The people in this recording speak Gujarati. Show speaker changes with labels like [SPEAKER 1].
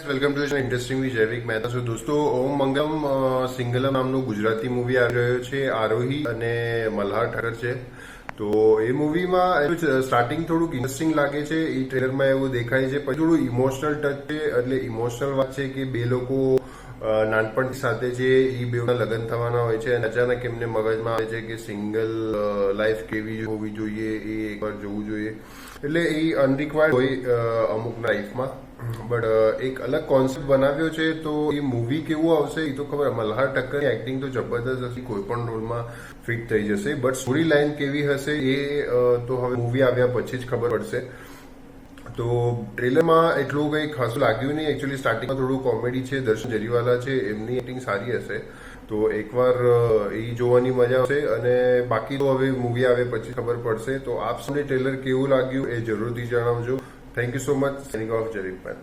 [SPEAKER 1] વેલકમ ટુ ઇન્ટરેસ્ટિંગલી જૈવિક મહેતા છું દોસ્તો. ઓમ મંગલમ સિંગલમ નામનું ગુજરાતી મૂવી આવી રહ્યો છે. આરોહી અને મલ્હાર ઠક્કર છે. તો એ મૂવીમાં સ્ટાર્ટિંગ થોડુંક ઇન્ટરેસ્ટિંગ લાગે છે. એ ટ્રેલરમાં એવું દેખાય છે. પછી થોડું ઇમોશનલ ટચ છે. એટલે ઇમોશનલ વાત છે કે બે લોકો નાનપણ સાથે છે, એ બેના લગ્ન થવાના હોય છે અને અચાનક એમને મગજમાં આવે છે કે સિંગલ લાઈફ કેવી હોવી જોઈએ, એ એકવાર જોવું જોઈએ. એટલે એ અનરિક્વાયર્ડ હોય અમુકના લાઈફમાં, બટ એક અલગ કોન્સેપ્ટ બનાવ્યો છે. તો એ મૂવી કેવું આવશે એ તો ખબર. મલ્હાર ઠક્કરની એક્ટિંગ તો જબરદસ્ત હતી, કોઈ પણ રોલમાં ફિટ થઈ જશે. બટ સ્ટોરી લાઈન કેવી હશે એ તો હવે મૂવી આવ્યા પછી જ ખબર પડશે. તો ટ્રેલરમાં એટલું કંઈ ખાસું લાગ્યું નહીં. એકચ્યુઅલી સ્ટાર્ટિંગમાં થોડું કોમેડી છે. દર્શન જરીવાલા છે, એમની એક્ટિંગ સારી હશે. તો એકવાર એ જોવાની મજા આવશે. અને બાકી તો હવે મૂવી આવે પછી ખબર પડશે. તો આપ સૌને ટ્રેલર કેવું લાગ્યું એ જરૂરથી જણાવજો. Thank you so much. Signing of જરીક મેન.